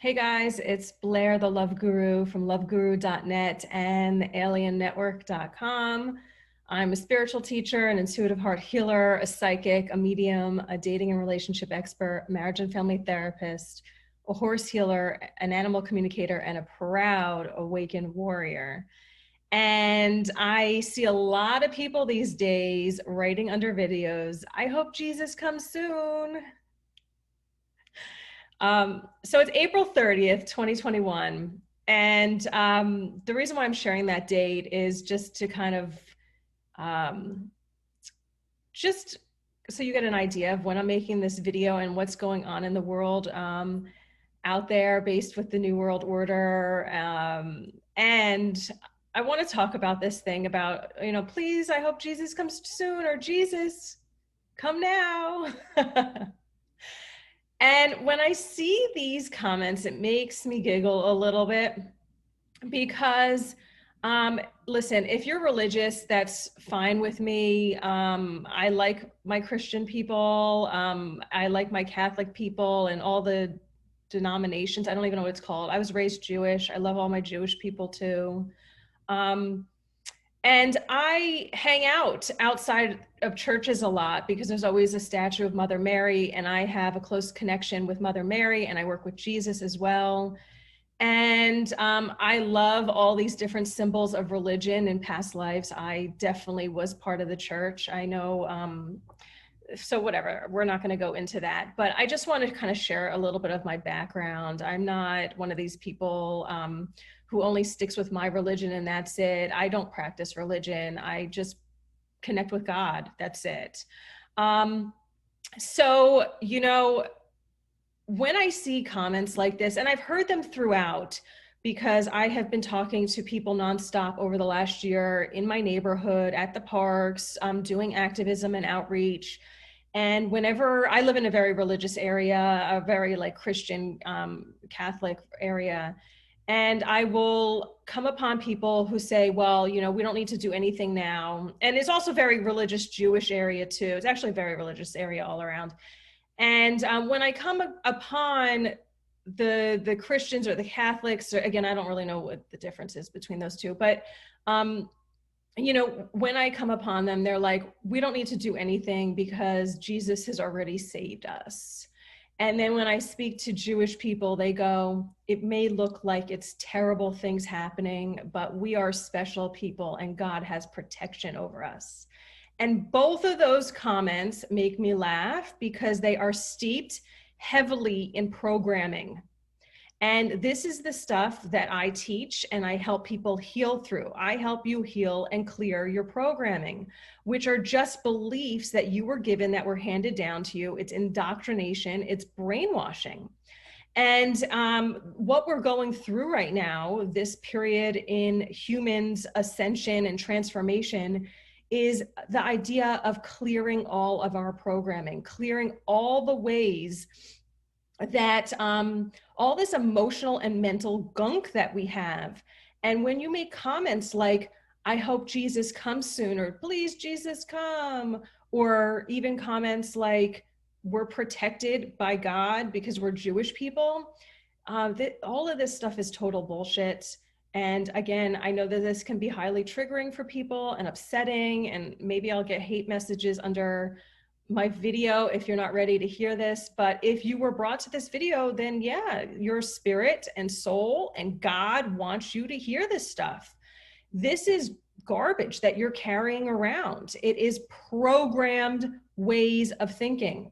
Hey guys, it's Blair, the Love Guru from loveguru.net and aliennetwork.com. I'm a spiritual teacher, an intuitive heart healer, a psychic, a medium, a dating and relationship expert, marriage and family therapist, a horse healer, an animal communicator, and a proud awakened warrior. And I see a lot of people these days writing under videos, I hope Jesus comes soon. So it's April 30th, 2021. And the reason why I'm sharing that date is just to kind of, um, just so you get an idea of when I'm making this video and what's going on in the world out there based with the New World Order. And I want to talk about this thing about, please, I hope Jesus comes soon, or Jesus, come now. And when I see these comments, it makes me giggle a little bit because, listen, if you're religious, that's fine with me. I like my Christian people. I like my Catholic people and all the denominations. I don't even know what it's called. I was raised Jewish. I love all my Jewish people too. And I hang out outside of churches a lot because there's always a statue of Mother Mary, and I have a close connection with Mother Mary, and I work with Jesus as well. And I love all these different symbols of religion in past lives. I definitely was part of the church. I know, so whatever, we're not going to go into that. But I just want to kind of share a little bit of my background. I'm not one of these people who only sticks with my religion and that's it. I don't practice religion. I just connect with God. That's it. So, when I see comments like this, and I've heard them throughout because I have been talking to people nonstop over the last year in my neighborhood, at the parks, doing activism and outreach. And whenever I live in a very religious area, a very like Christian Catholic area, and I will come upon people who say, well, we don't need to do anything now. And it's also very religious Jewish area too. It's actually a very religious area all around. And when I come upon the Christians or the Catholics, or, again, I don't really know what the difference is between those two, but when I come upon them, they're like, we don't need to do anything because Jesus has already saved us. And then when I speak to Jewish people, they go, it may look like it's terrible things happening, but we are special people and God has protection over us. And both of those comments make me laugh because they are steeped heavily in programming. And this is the stuff that I teach and I help people heal through. I help you heal and clear your programming, which are just beliefs that you were given, that were handed down to you. It's indoctrination, it's brainwashing. And what we're going through right now, this period in humans' ascension and transformation, is the idea of clearing all of our programming, clearing all the ways that all this emotional and mental gunk that we have. And when you make comments like, I hope Jesus comes soon, or please Jesus come, or even comments like, we're protected by God because we're Jewish people, all of this stuff is total bullshit. And again, I know that this can be highly triggering for people and upsetting, and maybe I'll get hate messages under my video if you're not ready to hear this. But if you were brought to this video, then yeah, your spirit and soul and God wants you to hear this stuff. This is garbage that you're carrying around. It is programmed ways of thinking.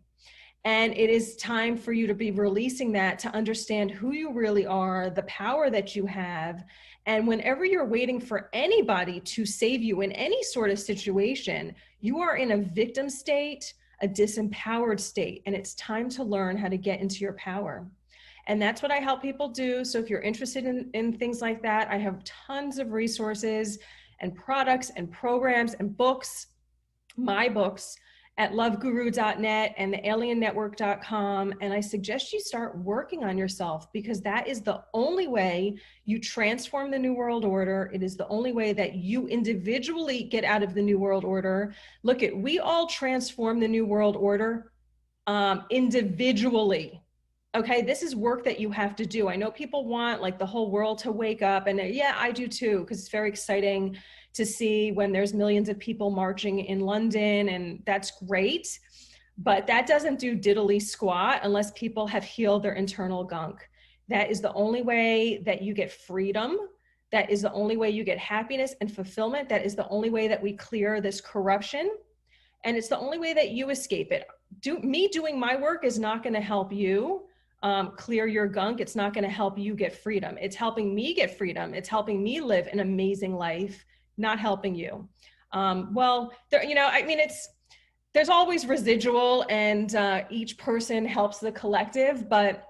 And it is time for you to be releasing that, to understand who you really are, the power that you have. And whenever you're waiting for anybody to save you in any sort of situation, you are in a victim state, a disempowered state, and it's time to learn how to get into your power. And that's what I help people do. So if you're interested in things like that, I have tons of resources and products and programs and books, my books, at loveguru.net and thealiennetwork.com. And I suggest you start working on yourself, because that is the only way you transform the New World Order. It is the only way that you individually get out of the New World Order. Look, we all transform the New World Order individually. Okay, this is work that you have to do. I know people want like the whole world to wake up, and yeah, I do too, because it's very exciting to see when there's millions of people marching in London, and that's great. But that doesn't do diddly squat unless people have healed their internal gunk. That is the only way that you get freedom. That is the only way you get happiness and fulfillment. That is the only way that we clear this corruption. And it's the only way that you escape it. Me doing my work is not going to help you clear your gunk. It's not going to help you get freedom. It's helping me get freedom. It's helping me live an amazing life, not helping you. Well, there, you know, I mean, there's always residual, and each person helps the collective, but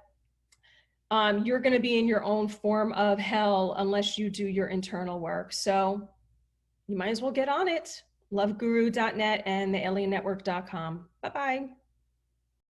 you're going to be in your own form of hell unless you do your internal work. So you might as well get on it. Loveguru.net and thealiennetwork.com. Bye-bye.